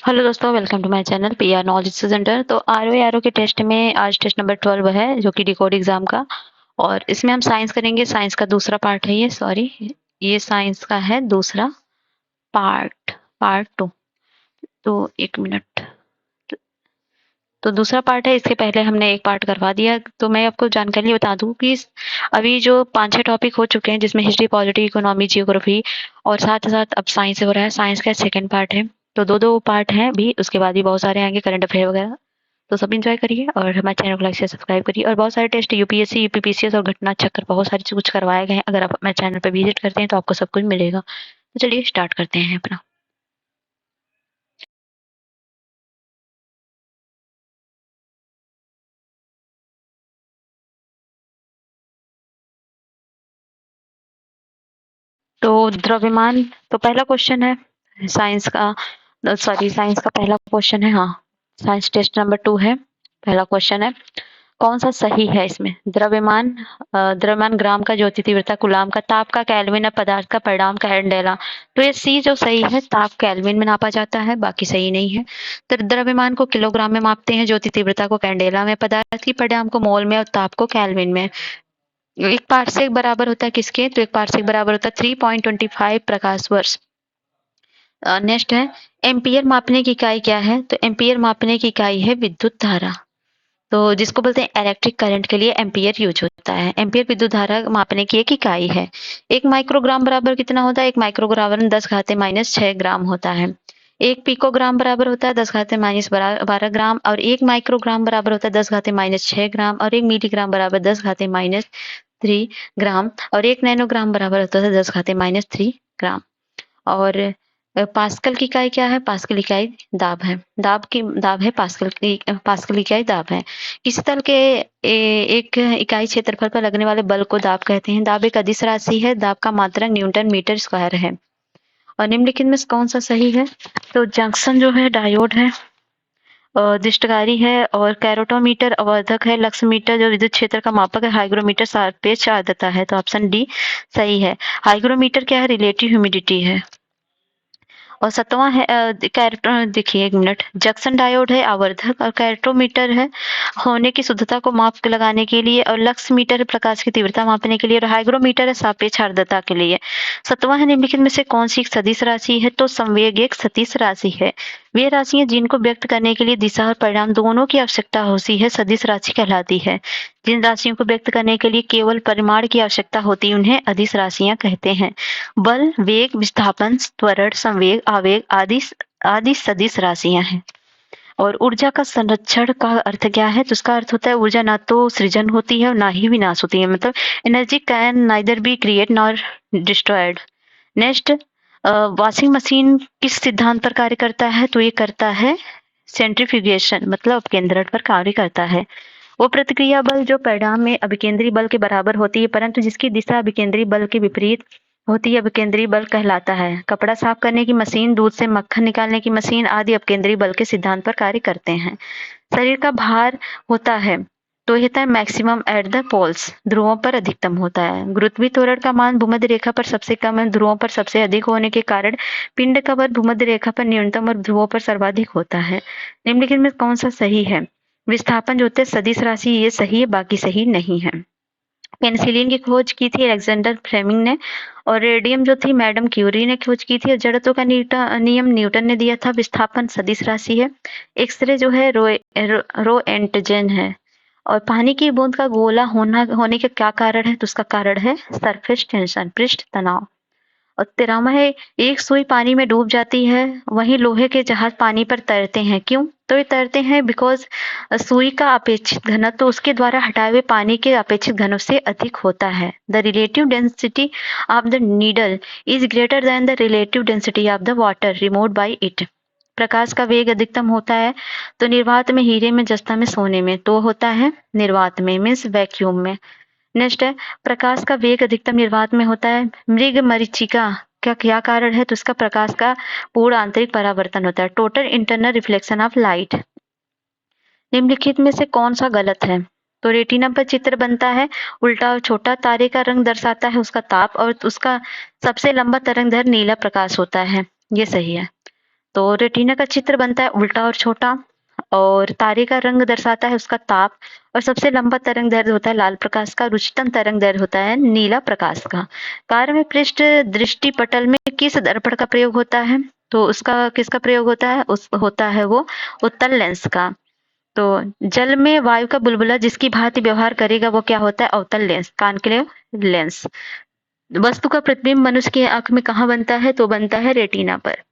Hello दोस्तों, welcome to my channel PR knowledge centre. तो RO के टेस्ट में आज टेस्ट नंबर 12 है, जो कि डिकोड एग्जाम का। और इसमें हम साइंस करेंगे। साइंस का दूसरा पार्ट है ये, सॉरी, ये साइंस का है दूसरा पार्ट, पार्ट 2। तो एक मिनट। तो दूसरा पार्ट है, इसके पहले हमने एक पार्ट करवा दिया। तो मैं आपको जानकारी बता दूं कि अभी जो 5-6 टॉपिक हो चुके हैं, जिसमें हिस्ट्री, पॉलिटी, इकोनॉमी, जियोग्राफी और साथ ही साथ अब साइंस हो रहा है। साइंस का सेकंड पार्ट है। तो दो दो पार्ट हैं भी, उसके बाद भी बहुत सारे आएंगे, करंट अफेयर वगैरह। तो सब एंजॉय करिए और हमारे चैनल को लाइक शेयर सब्सक्राइब करिए। और बहुत सारे टेस्ट यूपीएससी, यूपीपीसीएस और घटना चक्र, बहुत सारी कुछ करवाए गए हैं। अगर आप हमारे चैनल पर विजिट करते हैं तो आपको सब कुछ मिलेगा। तो चलिए स्टार्ट करते हैं अपना। तो द्रव्यमान, तो पहला क्वेश्चन है साइंस का, सॉरी साइंस का पहला क्वेश्चन है। हाँ, साइंस टेस्ट नंबर 2 है। पहला क्वेश्चन है, कौन सा सही है इसमें? द्रव्यमान, द्रव्यमान ग्राम का, ज्योति तीव्रता कूलाम का, ताप का केल्विन और पदार्थ का परिणाम कैंडेला। तो ये सी जो सही है, ताप केल्विन में नापा जाता है, बाकी सही नहीं है। तो द्रव्यमान को किलोग्राम में मापते हैं, ज्योति तीव्रता को कैंडेला में, पदार्थ की परिणाम को मोल में और ताप को केल्विन में। एक पारसेक बराबर होता है किसके? तो एक पारसेक बराबर होता है 3.25 प्रकाश वर्ष। नेक्स्ट है, एम्पियर मापने की इकाई क्या है? तो एम्पियर मापने की इकाई है विद्युत धारा। तो जिसको बोलते हैं इलेक्ट्रिक करंट के लिए एम्पियर यूज होता है। एम्पियर विद्युत धारा मापने की एक इकाई है। एक माइक्रोग्राम बराबर कितना होता है? एक माइक्रोग्राम 10⁻⁻6 ग्राम होता है। एक पिकोग्राम बराबर होता है 10⁻12 ग्राम, और एक माइक्रोग्राम बराबर होता है 10⁻6 ग्राम, और एक मिलीग्राम बराबर 10⁻3 ग्राम, और एक नैनोग्राम बराबर होता है 10⁻3 ग्राम। और पास्कल की इकाई क्या है? पास्कल इकाई दाब है। दाब है पास्कल की, पास्कल इकाई दाब है। किसी तल के एक इकाई क्षेत्रफल पर लगने वाले बल को दाब कहते हैं। दाब एक अदिश राशि है। दाब का मात्रक न्यूटन मीटर स्क्वायर है। और निम्नलिखित में से कौन सा सही है? तो जंक्शन जो है डायोड है, दिष्टकारी है, और कैरोटोमीटर अवर्धक है, लक्समीटर जो विद्युत क्षेत्र का मापक है, हाइग्रोमीटर सापेक्ष आर्द्रता है। तो ऑप्शन डी सही है। हाइग्रोमीटर क्या है? रिलेटिव ह्यूमिडिटी है। और सतवां है देखिए एक मिनट, जंक्शन डायोड है आवर्धक, और कैरोटोमीटर है होने की शुद्धता को माप के लगाने के लिए, और लक्स मीटर प्रकाश की तीव्रता मापने के लिए, और हाइग्रोमीटर है सापेक्ष आर्द्रता के लिए। सतवां है, निम्नलिखित में से कौन सी एक सदिश राशि है? तो संवेग एक सदिश राशि है। वे राशियां जिनको व्यक्त करने के लिए दिशा और परिणाम दोनों की आवश्यकता होती है, सदिश राशि कहलाती है। जिन राशियों को व्यक्त करने के लिए केवल परिमाण की आवश्यकता होती है, उन्हें अदिश राशियां कहते हैं। बल, वेग, विस्थापन, त्वरण, संवेग, आवेग आदि आदि सदिश राशियां हैं। और ऊर्जा का संरक्षण का अर्थ क्या है? तो उसका अर्थ होता है ऊर्जा ना तो सृजन होती है और ना ही विनाश होती है। मतलब energy can neither be create nor destroyed. Next, washing machine किस सिद्धांत पर कार्य करता है? तो ये करता है सेंट्रीफ्यूगेशन, मतलब अपकेंद्रण पर कार्य करता है। वो प्रतिक्रिया बल जो परिणाम में अभिकेंद्री बल के बराबर होती है, परंतु जिसकी दिशा अभिकेंद्री बल के विपरीत होती है, अभिकेंद्री बल कहलाता है। कपड़ा साफ करने की मशीन, दूध से मक्खन निकालने की मशीन आदि अपकेंद्री बल के सिद्धांत पर कार्य करते हैं। शरीर का भार होता है, तो ये होता है मैक्सिमम एट द पोल्स, ध्रुवों पर अधिकतम होता है। गुरुत्वीय त्वरण का मान भूमध्य रेखा पर सबसे कम है, ध्रुवों पर सबसे अधिक होने के कारण पिंड का बल भूमध्य रेखा पर न्यूनतम और ध्रुवों पर सर्वाधिक होता है। निम्नलिखित में कौन सा सही है? विस्थापन जो होते हैं सदिश राशि, ये सही है, बाकी सही नहीं है। पेनिसिलिन की खोज की थी अलेक्जेंडर फ्लेमिंग ने, और रेडियम जो थी मैडम क्यूरी ने खोज की थी, और जड़त्व का नियम न्यूटन ने दिया था। विस्थापन सदिश राशि है। एक्सरे जो है रो एंटजन है। और पानी की बूंद का गोला होने का क्या कारण है? तो उसका कारण है सरफेस टेंशन, पृष्ठ तनाव। और 13वां है, एक सुई पानी में डूब जाती है, वहीं लोहे के जहाज पानी पर तैरते हैं। क्यों? तो ये तैरते हैं बिकॉज सुई का अपेक्षित घनत्व तो उसके द्वारा हटाए हुए पानी के अपेक्षित घनत्व से अधिक होता है। The relative density of the needle is greater than the relative density of the water removed by it. प्रकाश का वेग अधिकतम होता है तो निर्वात में, हीरे में, जस्ता में, सोने में। तो होता है निर्वात में, मीन्स वैक्यूम में। नेक्स्ट है, प्रकाश का वेग अधिकतम निर्वात में होता है। मृग मरीचिका का क्या कारण है? तो इसका प्रकाश का पूर्ण आंतरिक परावर्तन होता है, total internal reflection of light. निम्नलिखित में से कौन सा गलत है? तो रेटिना पर चित्र बनता है उल्टा और छोटा, तारे का रंग दर्शाता है उसका ताप, और उसका सबसे लंबा तरंगदैर्घ्य नीला प्रकाश होता है। ये सही है। तो रेटिना का चित्र बनता है उल्टा और छोटा, और तारे का रंग दर्शाता है उसका ताप, और सबसे लंबा तरंग दैर्ध्य होता है लाल प्रकाश का, उच्चतम तरंग दैर्ध्य होता है नीला प्रकाश का। कार्य में पृष्ठ दृष्टि पटल में किस दर्पण का प्रयोग होता है? तो उसका किसका प्रयोग होता है? होता है वो उत्तल लेंस का। तो जल में वायु का बुलबुला जिसकी भांति व्यवहार करेगा वो क्या होता है? अवतल लेंस, कॉन्केव लेंस। वस्तु का प्रतिबिंब मनुष्य की आंख में कहाँ बनता है? तो बनता है रेटिना पर।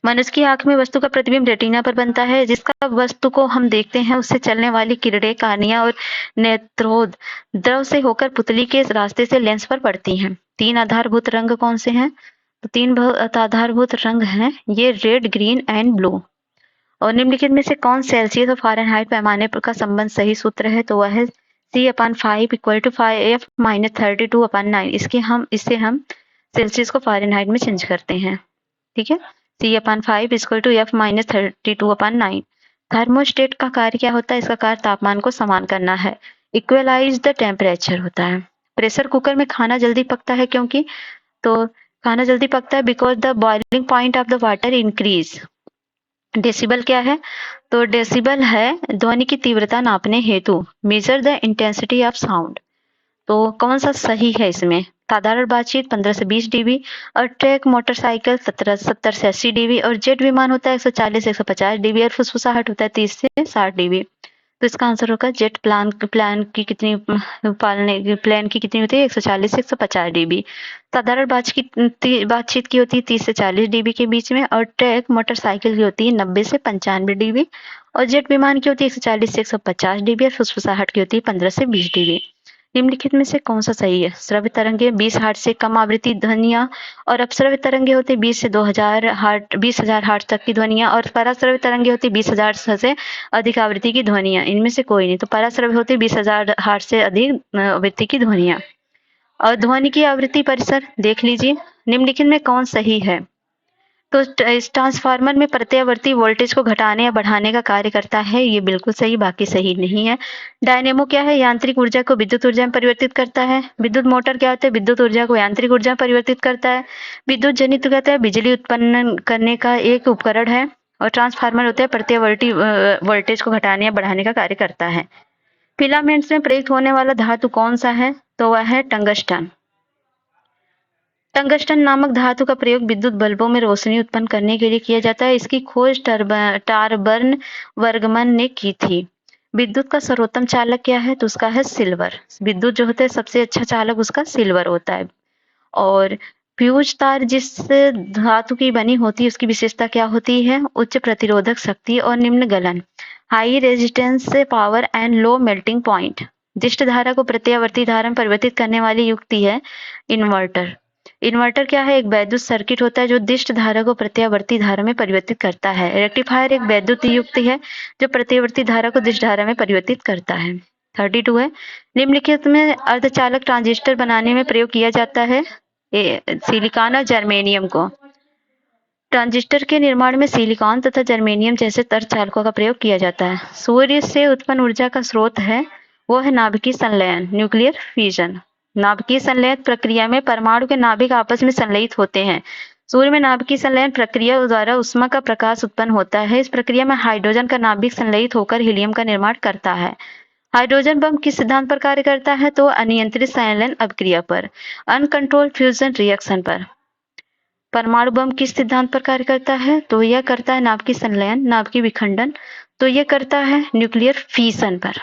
मनुष्य की आंख में वस्तु का प्रतिबिंब रेटिना पर बनता है, जिसका वस्तु को हम देखते हैं उससे चलने वाली किरणें कार्निया और नेत्रोद द्रव से होकर पुतली के रास्ते से लेंस पर पड़ती हैं। 3 आधारभूत रंग कौन से हैं? तो 3 आधारभूत रंग हैं ये रेड, ग्रीन एंड ब्लू। और निम्नलिखित में से कौन सेल्सियस और फ़ारेनहाइट पैमाने पर का संबंध सही सूत्र है? तो वह है C/5 = 5F-32/9। इससे हम सेल्सियस को फ़ारेनहाइट में चेंज करते हैं। ठीक है, C/5 = F-32/9। थर्मोस्टेट का कार्य क्या होता है? इसका कार्य तापमान को समान करना है। इक्वलाइज द टेम्परेचर होता है। प्रेशर कुकर में खाना जल्दी पकता है क्योंकि? तो खाना जल्दी पकता है because the boiling point of the water increase. Decibel क्या है? तो डेसिबल है ध्वनि की तीव्रता नापने हेतु, measure the intensity of sound. तो कौन सा सही है इसमें? साधारण बातचीत 15 से 20 डीबी, और ट्रक मोटरसाइकिल 70 से 80 डीबी, और जेट विमान होता है 140 से 150 डीबी, और फुसफुसाहट होता है 30 से 60 डीबी। तो इसका आंसर होगा जेट प्लान की कितनी होती है? 140 से 150 डीबी। साधारण बातचीत की होती है 30 से 40 डीबी के बीच में, और ट्रक मोटरसाइकिल की होती है 90 से 95 डीबी, और जेट विमान की होती है 140 से 150 डीबी, और फुसफुसाहट की होती है 15 से 20 डीबी। निम्नलिखित में से कौन सा सही है? श्रव्य तरंगे 20 हर्ट्ज से कम आवृत्ति ध्वनियां, और अपश्रव्य तरंगे होती 20 से 20,000 हर्ट्ज तक की ध्वनियां, और पराश्रव्य तरंगे होती 20,000 से अधिक आवृत्ति की ध्वनियां। इनमें से कोई नहीं। तो पराश्रव्य होती 20,000 हर्ट्ज से अधिक आवृत्ति की ध्वनियां। और ध्वनि की आवृत्ति परिसर देख लीजिए, निम्नलिखित में कौन सही है? तो इस ट्रांसफार्मर में प्रत्यावर्ती वोल्टेज को घटाने या बढ़ाने का कार्य करता है, ये बिल्कुल सही, बाकी सही नहीं है। डायनेमो क्या है? यांत्रिक ऊर्जा को विद्युत ऊर्जा में परिवर्तित करता है। विद्युत मोटर क्या होता है? विद्युत ऊर्जा को यांत्रिक ऊर्जा में परिवर्तित करता है। विद्युत जनित्र कहता है बिजली उत्पन्न करने का एक उपकरण है। और ट्रांसफार्मर होता है प्रत्यावर्ती वोल्टेज को घटाने या बढ़ाने का कार्य करता है। फिलामेंट्स में प्रयुक्त होने वाला धातु कौन सा है? तो वह है टंगस्टन। टंगस्टन नामक धातु का प्रयोग विद्युत बल्बों में रोशनी उत्पन्न करने के लिए किया जाता है। इसकी खोज टारबर्न वर्गमन ने की थी। विद्युत का सर्वोत्तम चालक क्या है? तो उसका है सिल्वर। विद्युत जो होता है सबसे अच्छा चालक उसका सिल्वर होता है। और फ्यूज तार जिस धातु की बनी होती है उसकी विशेषता क्या होती है? उच्च प्रतिरोधक शक्ति और निम्न गलन, high resistance power and low melting point. दिष्ट धारा को प्रत्यावर्ती धारा में परिवर्तित करने वाली युक्ति है इन्वर्टर। इन्वर्टर क्या है? एक वैद्युत सर्किट होता है जो दिष्ट धारा को प्रत्यावर्ती धारा में परिवर्तित करता है। रेक्टिफायर एक वैद्युत युक्ति है जो प्रत्यावर्ती धारा को दिष्ट धारा में परिवर्तित करता है। 32 है, निम्नलिखित में अर्धचालक ट्रांजिस्टर बनाने में प्रयोग किया जाता है सिलिकॉन और जर्मेनियम को। ट्रांजिस्टर के निर्माण में सिलिकॉन तथा जर्मेनियम जैसे अर्धचालकों का प्रयोग किया जाता है। सूर्य से उत्पन्न ऊर्जा का स्रोत है वो है नाभिकीय संलयन, न्यूक्लियर फ्यूजन। नाभिकीय संलयन प्रक्रिया में परमाणु के नाभिक आपस में संलयित होते हैं। सूर्य में नाभिकीय संलयन प्रक्रिया द्वारा उष्मा का प्रकाश उत्पन्न होता है। इस प्रक्रिया में हाइड्रोजन का नाभिक संलयित होकर हीलियम का निर्माण करता है। हाइड्रोजन बम किस सिद्धांत पर कार्य करता है? तो अनियंत्रित संलयन अभिक्रिया पर, अनकंट्रोल्ड फ्यूजन रिएक्शन पर। परमाणु बम किस सिद्धांत पर कार्य करता है? तो यह करता है नाभिकीय संलयन, नाभिकीय विखंडन। तो यह करता है न्यूक्लियर फिशन पर।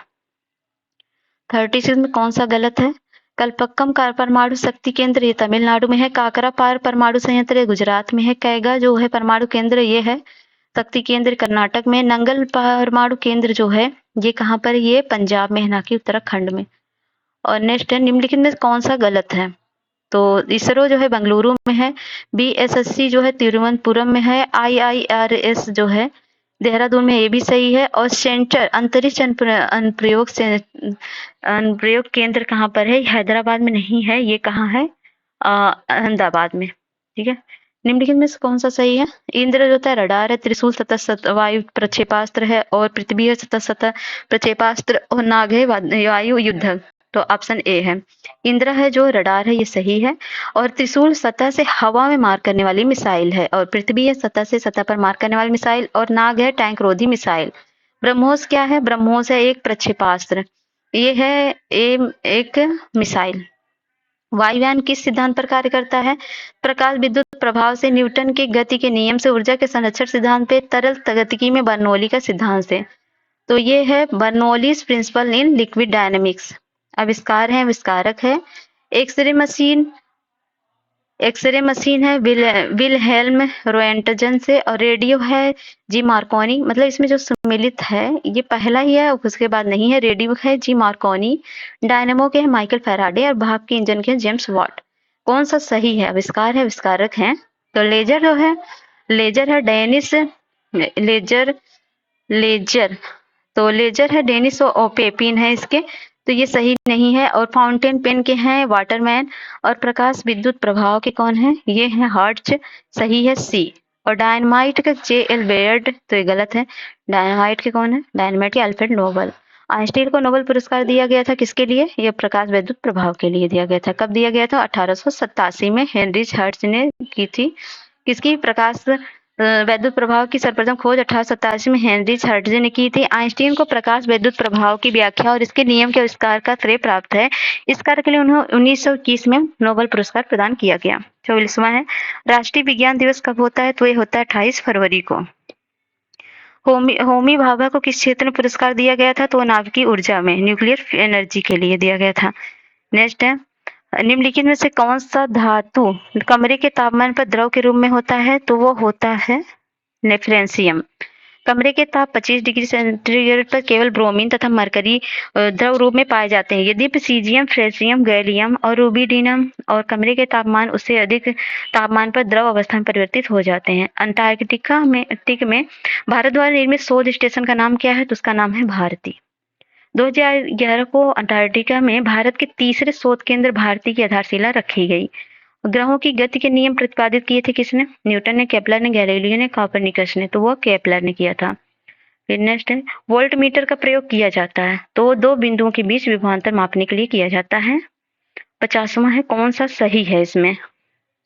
36 में कौन सा गलत है? कल्पक्कम परमाणु शक्ति केंद्र ये तमिलनाडु में है। काकरापार परमाणु संयंत्र ये गुजरात में है। कैगा जो है परमाणु केंद्र ये है शक्ति केंद्र कर्नाटक में। नंगल परमाणु केंद्र जो है ये कहाँ पर? ये पंजाब में है, ना कि उत्तराखंड में। और नेक्स्ट है, निम्नलिखित में कौन सा गलत है? तो इसरो जो है बेंगलुरु में है। BSSC जो है तिरुवनंतपुरम में है। IIRS जो है देहरादून में, ये भी सही है। और सेंटर अंतरिक्ष अनुप्रयोग केंद्र कहाँ पर है? हैदराबाद में नहीं है, ये कहाँ है? अहमदाबाद में। ठीक है, निम्नलिखित में से कौन सा सही है? इंद्र जो होता है रडार है। त्रिशूल सतत वायु प्रक्षेपास्त्र है। और पृथ्वी है सतत प्रक्षेपास्त्र। और नाग है वायु युद्धक। तो ऑप्शन ए है। इंद्रा है जो रडार है, ये सही है। और त्रिशूल सतह से हवा में मार करने वाली मिसाइल है। और पृथ्वी है सतह से सतह पर मार करने वाली मिसाइल। और नाग है टैंक रोधी मिसाइल। ब्रह्मोस क्या है? ब्रह्मोस है एक प्रक्षेपास्त्र। ये है एक मिसाइल। वायुयान किस सिद्धांत पर कार्य करता है? प्रकाश विद्युत प्रभाव से, न्यूटन के गति के नियम से, ऊर्जा के संरक्षण सिद्धांत पे, तरल गतिकी में बर्नौली का सिद्धांत से। तो ये है Bernoulli's principle in liquid dynamics. आविष्कार है, आविष्कारक है एक्सरे मशीन। एक्सरे मशीन है विलहेल्म रोएंटजन से। और रेडियो है जी मार्कोनी। मतलब इसमें जो सम्मिलित है ये पहला ही है, उसके बाद नहीं है। रेडियो है जी मार्कोनी। डायनेमो के है माइकल फैराडे। और भाप के इंजन के है जेम्स वाट। कौन सा सही है? आविष्कार है, आविष्कारक है। तो लेजर जो है, लेजर है डेनिस लेजर लेजर तो लेजर है डेनिस और पेपिन है इसके। तो ये सही नहीं है। और फाउंटेन पेन के हैं वाटरमैन। और प्रकाश विद्युत प्रभाव के कौन है? ये है हर्ट्ज। सही है सी। और डायनामाइट का J.L. बेयर्ड। तो ये गलत है। डायनामाइट के कौन है? डायनामाइट के अल्फ्रेड नोबल। आइंस्टीन को नोबेल पुरस्कार दिया गया था किसके लिए? ये प्रकाश विद्युत प्रभाव के लिए दिया गया था। कब दिया गया था? 1887 में हेनरिच हर्ट्ज ने की थी। किसकी? प्रकाश वैद्युत प्रभाव की सर्वप्रथम खोज 1887 में हेनरिच हर्ट्ज ने की थी। आइंस्टीन को प्रकाश वैद्युत प्रभाव की व्याख्या और इसके नियम के आविष्कार का श्रेय प्राप्त है। इस कार्य के लिए उन्हें 1921 में नोबेल पुरस्कार प्रदान किया गया। 24वां है राष्ट्रीय विज्ञान दिवस कब होता है? तो ये होता है 28 फरवरी को। होमी भाभा को किस क्षेत्र में पुरस्कार दिया गया था? तो नाभिकीय ऊर्जा में, न्यूक्लियर एनर्जी के लिए दिया गया था। नेक्स्ट है निम्नलिखित में से कौन सा धातु कमरे के तापमान पर द्रव के रूप में होता है? तो वो होता है नेफ्रेंसियम। कमरे के ताप 25 डिग्री सेंटीग्रेड पर केवल ब्रोमीन तथा मरकरी द्रव रूप में पाए जाते हैं। यद्यपि सीजियम, फ्रेशियम, गैलियम और रूबिडियम और कमरे के तापमान उससे अधिक तापमान पर द्रव अवस्था में परिवर्तित हो जाते हैं। अंटार्कटिका में भारत द्वारा निर्मित शोध स्टेशन का नाम क्या है? तो उसका नाम है भारती। 2011 को अंटार्कटिका में भारत के तीसरे शोध केंद्र भारती की आधारशिला रखी गई। ग्रहों की गति के नियम प्रतिपादित किए थे किसने? न्यूटन ने, केपलर ने, गैलीलियो ने, कोपरनिकस ने। तो वो केपलर ने किया था। फिर नेक्स्ट है वोल्ट मीटर का प्रयोग किया जाता है तो दो बिंदुओं के बीच विभवांतर मापने के लिए किया जाता है। 50वां है कौन सा सही है इसमें?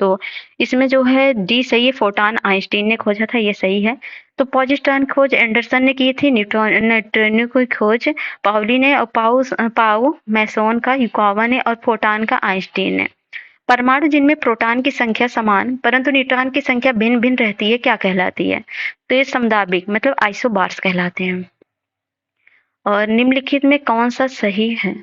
तो इसमें जो है डी सही है। फोटॉन आइंस्टीन ने खोजा था, ये सही है। तो पॉजिट्रॉन खोज एंडरसन ने की थी। न्यूट्रॉन की खोज पाउली ने। और पाउ मैसोन का युकावा ने। और फोटॉन का आइंस्टीन ने। परमाणु जिनमें प्रोटॉन की संख्या समान परंतु न्यूट्रॉन की संख्या भिन्न भिन्न रहती है क्या कहलाती है? तो ये समदाबिक मतलब आइसोबार्स कहलाते हैं। और निम्नलिखित में कौन सा सही है?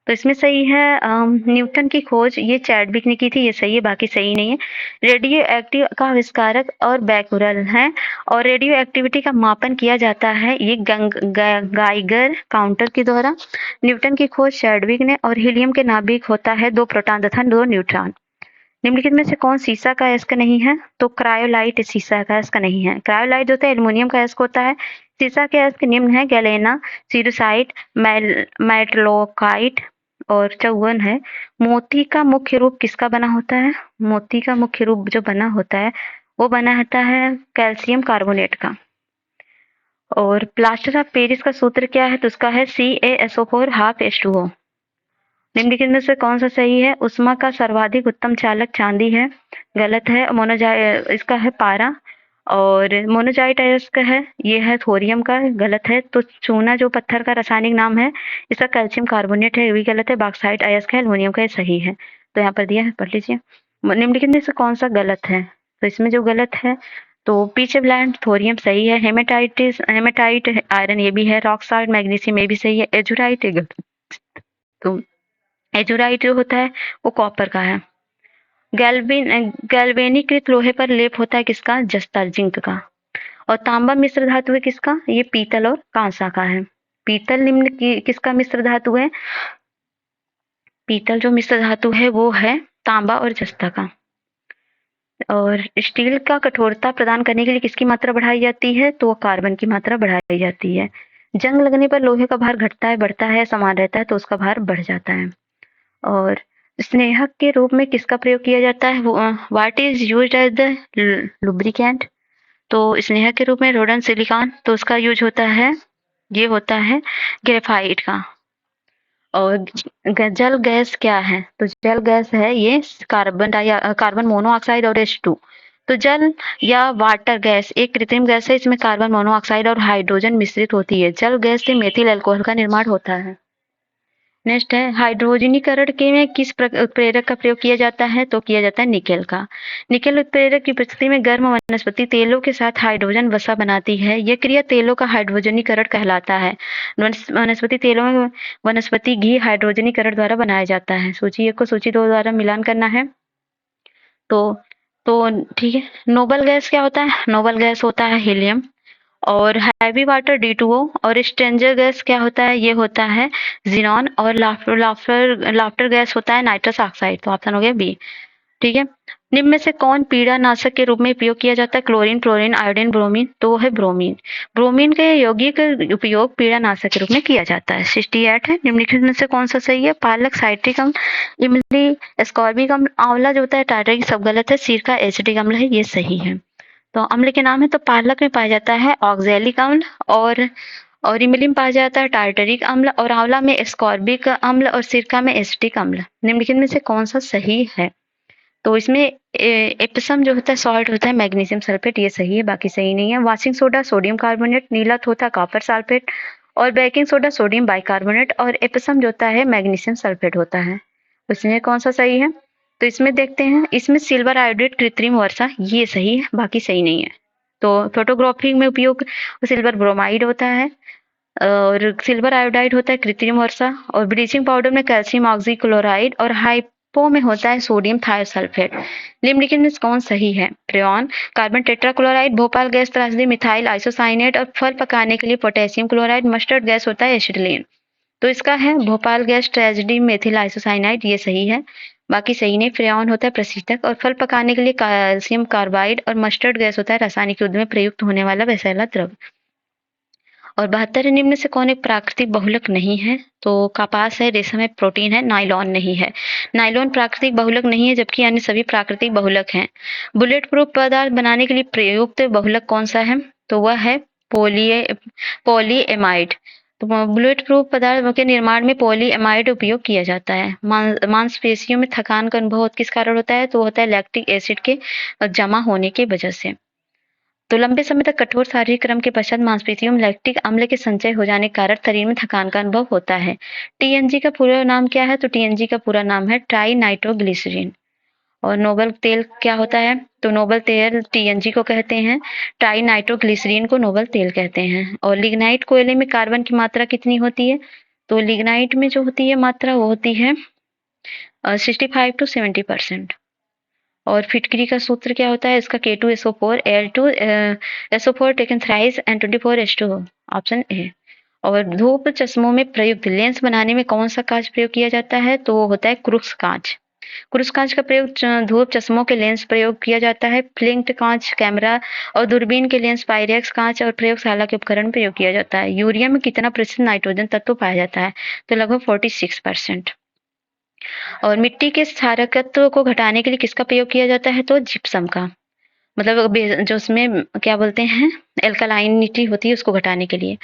तो इसमें सही है न्यूटन की खोज ये चैडविक ने की थी, ये सही है। बाकी सही नहीं है। रेडियो एक्टिव का आविष्कारक और बैकुरल है। और रेडियो एक्टिविटी का मापन किया जाता है ये गाइगर काउंटर के द्वारा। न्यूटन की खोज चैडविक ने। और हीलियम के नाभिक होता है 2 प्रोटॉन तथा 2 न्यूट्रॉन। निम्नलिखित में से कौन शीशा का अयस्क नहीं है? तो क्रायोलाइट शीशा का अयस्क नहीं है। क्रायोलाइट जो होता है एल्युमिनियम का अयस्क होता है। शीशा के अयस्क निम्न है गैलेना, सिरुसाइट, मेटलोकाइट। और 54 है मोती का मुख्य रूप किसका बना होता है? मोती का मुख्य रूप जो बना होता है वो बना होता है कैल्शियम कार्बोनेट का। और प्लास्टर ऑफ पेरिस का सूत्र क्या है? तो उसका है CaSO4 ½ H2O। निम्नलिखित में से कौन सा सही है? उष्मा का सर्वाधिक उत्तम चालक चांदी है, गलत है। इसका है पारा। और मोनोजाइट अयस्क है, ये है थोरियम का, गलत है। तो चूना जो पत्थर का रासायनिक नाम है इसका कैल्शियम कार्बोनेट है, ये भी गलत है। बॉक्साइट अयस्क है एल्युमिनियम का, ये सही है। तो यहाँ पर दिया है, पढ़ लीजिए। निम्नलिखित में से कौन सा गलत है? तो इसमें जो गलत है तो पीच ब्लैंड थोरियम सही है। हेमेटाइट आयरन ये भी है। रॉक साल्ट मैग्नीशियम ये भी सही है। एजुराइट तो एजुराइट जो होता है वो कॉपर का है। गैल्वेनीकृत लोहे पर लेप होता है किसका? जस्ता, जिंक का। और तांबा मिश्र धातु है किसका? ये पीतल और कांसा का है। पीतल निम्न किसका मिश्र धातु है? पीतल जो मिश्र धातु है वो है तांबा और जस्ता का। और स्टील का कठोरता प्रदान करने के लिए किसकी मात्रा बढ़ाई जाती है? तो कार्बन की मात्रा बढ़ाई जाती है। जंग लगने पर लोहे का भार घटता है, बढ़ता है, समान रहता है? तो उसका भार बढ़ जाता है। और स्नेहक के रूप में किसका प्रयोग किया जाता है? What is used as the lubricant? तो स्नेहक के रूप में रोडन सिलिकॉन। तो उसका यूज होता है, ये होता है ग्रेफाइट का। और जल गैस क्या है? तो जल गैस है ये कार्बन मोनोऑक्साइड और H2। तो जल या वाटर गैस एक कृत्रिम गैस है, इसमें कार्बन मोनोऑक्साइड और हाइड्रोजन मिश्रित होती है। जल गैस से मेथिल अल्कोहल का निर्माण होता है। नेक्स्ट है हाइड्रोजनीकरण के में किस उत्प्रेरक का प्रयोग किया जाता है? तो किया जाता है निकेल का। निकेल उत्प्रेरक की उपस्थिति में गर्म वनस्पति तेलों के साथ हाइड्रोजन वसा बनाती है। यह क्रिया तेलों का हाइड्रोजनीकरण कहलाता है। वनस्पति तेलों में वनस्पति घी हाइड्रोजनीकरण द्वारा बनाया जाता है। सूची 1 को सूची 2 द्वारा मिलान करना है। तो ठीक है। नोबल गैस क्या होता है? नोबल गैस होता है हीलियम। और हैवी वाटर D2O। और स्ट्रेंजर गैस क्या होता है? ये होता है जीनॉन। और लाफ्टर गैस होता है नाइट्रस ऑक्साइड। तो ऑप्शन हो गया बी। ठीक है। निम्न में से कौन पीड़ानाशक के रूप में उपयोग किया जाता है? Chlorine, chlorine, iodine, bromine. तो वो है ब्रोमीन। ब्रोमीन के यौगिक उपयोग पीड़ानाशक के रूप में किया जाता है। 68 है। निम्नलिखित में से कौन सा सही है? पालक साइट्रिक अम्ल, इमली एस्कॉर्बिक अम्ल, आंवला जो होता है टार्टरिक, सब गलत है। सिरका एसिटिक अम्ल है, ये सही है। तो अम्ल के नाम है तो पालक में पाया जाता है ऑक्जेलिक अम्ल, और इमली में पाया जाता है टार्टरिक अम्ल, और आंवला में एस्कॉर्बिक अम्ल, और सिरका में एसिटिक अम्ल। निम्नलिखित में से कौन सा सही है? तो इसमें एप्सम जो होता है सॉल्ट होता है मैग्नीशियम सल्फेट, ये सही है, बाकी सही नहीं है। वॉशिंग सोडा सोडियम कार्बोनेट, नीला थोथा कॉपर सल्फेट, और बेकिंग सोडा सोडियम बाइकार्बोनेट, और एप्सम जो होता है मैग्नीशियम सल्फेट होता है। उसमें कौन सा सही है? तो इसमें देखते हैं, इसमें सिल्वर आयोडेट कृत्रिम वर्षा, ये सही है, बाकी सही नहीं है। तो फोटोग्राफी में उपयोग सिल्वर ब्रोमाइड होता है, और सिल्वर आयोडाइड होता है कृत्रिम वर्षा, और ब्लीचिंग पाउडर में कैल्शियम ऑक्सीक्लोराइड, और हाइपो में होता है सोडियम थायोसल्फेट। निम्नलिखित में कौन सही है? फ्रेऑन, कार्बन टेट्राक्लोराइड, भोपाल गैस त्रासदी, मिथाइल आइसोसाइनेट, और फल पकाने के लिए पोटेशियम क्लोराइड, मस्टर्ड गैस होता है एसिटिलीन। तो इसका है Bhopal gas tragedy methyl isocyanide, ये सही है, बाकी सही नहीं। फ्रेऑन होता है प्रशीतक, और फल पकाने के लिए कैल्शियम कार्बाइड, और मस्टर्ड गैस होता है रासायनिक युद्ध में प्रयुक्त होने वाला वैसेला द्रव। और 72 निम्न से कौन एक प्राकृतिक बहुलक नहीं है? तो कपास है, रेशम है, प्रोटीन है, नाइलॉन नहीं है। नाइलॉन प्राकृतिक बहुलक नहीं है, जबकि अन्य सभी प्राकृतिक बहुलक हैं। बुलेट प्रूफ पदार्थ बनाने के लिए प्रयुक्त बहुलक कौन सा है? तो वह है पॉलीएमाइड। तो बुलेट प्रूफ पदार्थ के निर्माण में पॉलीएमाइड उपयोग किया जाता है। मांसपेशियों में थकान का अनुभव किस कारण होता है? तो होता है लैक्टिक एसिड के जमा होने की वजह से। तो लंबे समय तक कठोर शारीरिक श्रम के पश्चात मांसपेशियों में लैक्टिक अम्ल के संचय हो जाने के कारण शरीर में थकान का अनुभव होता है। टीएनजी का पूरा नाम क्या है? तो टीएनजी का पूरा नाम है ट्राई नाइट्रोग्लिसरीन। और नोबल तेल क्या होता है? तो नोबल तेल टीएनजी को कहते हैं, ट्राई नाइट्रोग्लिसरीन को नोबल तेल कहते हैं। और लिग्नाइट कोयले में कार्बन की मात्रा कितनी होती है? तो लिग्नाइट में जो होती है मात्रा वो होती है 65 to 70%। और फिटकरी का सूत्र क्या होता है? इसका K2SO4 Al2 SO4 taken thrice and 24H2O, option A. और धूप चश्मों में प्रयुक्त लेंस बनाने में कौन सा कांच प्रयोग किया जाता है? तो वो होता है क्रूक्स कांच। क्रूक्स कांच का प्रयोग धूप चश्मों के लेंस प्रयोग किया जाता है। फ्लिंट कांच कैमरा और दूरबीन के लेंस, पायरेक्स कांच और प्रयोगशाला के उपकरण में प्रयोग किया जाता है। यूरिया में कितना प्रतिशत नाइट्रोजन तत्व पाया जाता है? तो लगभग 46%। और मिट्टी के क्षारकत्व को घटाने के लिए किसका प्रयोग किया जाता है? तो जिप्सम का। मतलब जो उसमें क्या बोलते हैं एल्कलाइनिटी होती है उसको घटाने के लिए।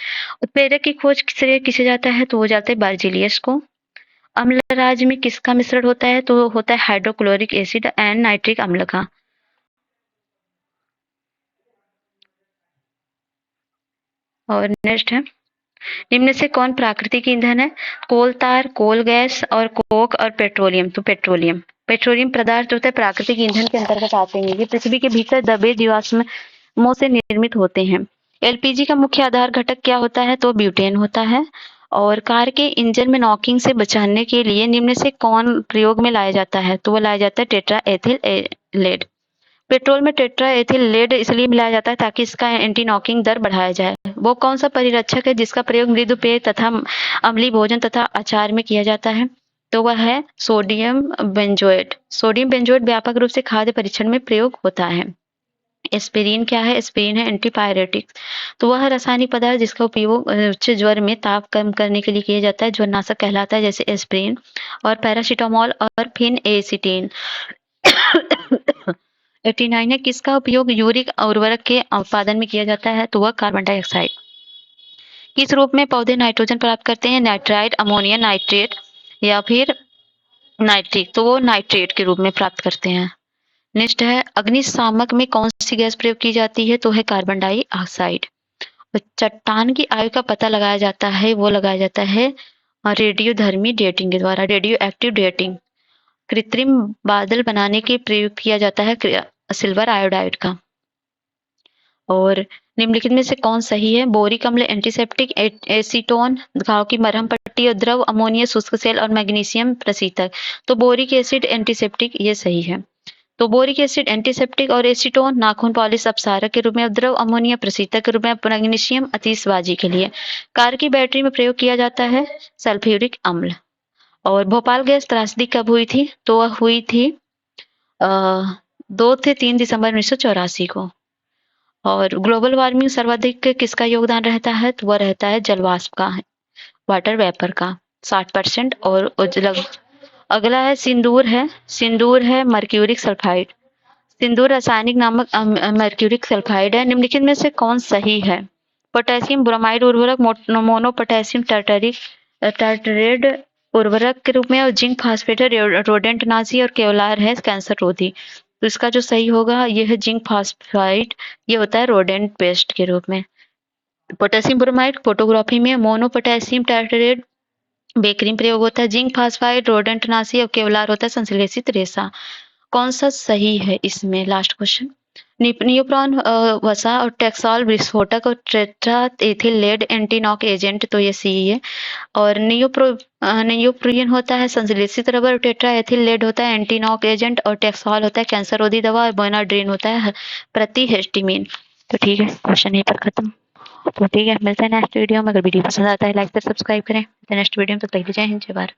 उत्प्रेरक की खोज श्रेय किसे जाता है? तो वो जाते हैं बार्जिलियस को। अम्लराज में किसका मिश्रण होता है? तो होता है हाइड्रोक्लोरिक एसिड एंड नाइट्रिक अम्ल का। और नेक्स्ट है, निम्न से कौन प्राकृतिक ईंधन है? कोल तार, कोल गैस, और कोक, और पेट्रोलियम। तो पेट्रोलियम पदार्थ जो होता है प्राकृतिक ईंधन के अंतर्गत आते हैं। ये पृथ्वी के भीतर दबे जीवाश्मों से निर्मित होते हैं। एलपीजी का मुख्य आधार घटक क्या होता है? तो ब्यूटेन होता है। और कार के इंजन में नॉकिंग से बचाने के लिए निम्न से कौन प्रयोग में लाया जाता है? तो वो लाया जाता है टेट्रा एथिल लेड। पेट्रोल में टेट्रा एथिल लेड इसलिए मिलाया जाता है ताकि इसका एंटी नॉकिंग दर बढ़ाया जाए। वो कौन सा परिरक्षक है जिसका प्रयोग मृदु पेय तथा अम्लीय भोजन तथा अचार में किया जाता है? तो वह है सोडियम बेंजोएट। सोडियम बेंजोएट व्यापक रूप से खाद्य परीक्षण में प्रयोग होता है। एस्पिरिन क्या है? एस्पिरिन है एंटीपायरेटिक। तो वह रासायनिक पदार्थ जिसका उपयोग उच्च ज्वर में ताप कम करने के लिए किया जाता है, ज्वरनाशक कहलाता है, जैसे एस्पिरिन। और पैरासीटामोल और फिन एसिटिन। 89 है, किसका उपयोग यूरिक उर्वरक के उत्पादन में किया जाता है? तो वह कार्बन डाइऑक्साइड। किस रूप में पौधे नाइट्रोजन प्राप्त करते हैं? नाइट्राइट, अमोनिया नाइट्रेट या फिर नाइट्रिक? तो वो नाइट्रेट के रूप में प्राप्त करते हैं। नेक्स्ट है, अग्निशामक में कौन सी गैस प्रयोग की जाती है? तो है कार्बन डाइऑक्साइड। चट्टान की आयु का पता लगाया जाता है, वो लगाया जाता है रेडियोधर्मी डेटिंग के द्वारा, रेडियो एक्टिव डेटिंग। कृत्रिम बादल बनाने के प्रयोग किया जाता है सिल्वर आयोडाइड का। और निम्नलिखित में से कौन सही है? बोरिक अम्ल एंटीसेप्टिक, एसीटोन घाव की मरहम पट्टी और द्रव, अमोनिया शुष्क सेल और मैग्नीशियम प्रशीतक। तो बोरिक एसिड एंटीसेप्टिक ये सही है। तो बोरिक एसिड एंटीसेप्टिक और एसीटोन नाखून पॉलिश अपसारक के रूप में, द्रव अमोनिया प्रशीतक के रूप में, मैग्नीशियम आतिशबाजी के लिए। कार की बैटरी में प्रयोग किया जाता है सल्फ्यूरिक अम्ल। और भोपाल गैस त्रासदी कब हुई थी? तो वह हुई थी 2 से 3 दिसंबर 1984 को। और ग्लोबल वार्मिंग सर्वाधिक किसका योगदान रहता है? तो वह रहता है जलवाष्प का, वाटर वेपर का 60%। और अगला है सिंदूर है मर्क्यूरिक सल्फाइड। सिंदूर रासायनिक नामक मर्क्यूरिक सल्फाइड है। निम्नलिखित में से कौन सही है? पोटेशियम ब्रोमाइड उर्वरक, मोनो पोटेशियम टार्टरेट उर्वरक के रूप में, और जिंक फास्फेट है रोडेंटनाशी और केवलार है कैंसर रोधी। तो इसका जो सही होगा ये है जिंक फास्फाइड, ये होता है रोडेंट पेस्ट के रूप में। पोटेशियम ब्रोमाइड फोटोग्राफी में, मोनो पोटेशियम टार्टरेट बेकरी में प्रयोग होता है, जिंक फास्फाइड रोडेंटनाशी और केवलार होता है संश्लेषित रेशा। कौन सा सही है इसमें? Last question. नियोप्रॉन वसा और टैक्सॉल विस्फोटक और टेट्रा एथिल लेड एंटीनॉक एजेंट, तो ये सी है। और नियोप्रियन होता है संश्लेषित रबर, टेट्रा एथिल लेड होता है एंटीनॉक एजेंट, और टैक्सॉल होता है कैंसर रोधी दवा, और बेनाड्रीन होता है प्रतिहिस्टामिन। तो ठीक है, क्वेश्चन यहीं पर खत्म। तो ठीक है, मिलते हैं नेक्स्ट वीडियो में। अगर वीडियो पसंद आता है लाइक कर सब्सक्राइब करें। नेक्स्ट वीडियो में, तो जय हिंद जय भारत।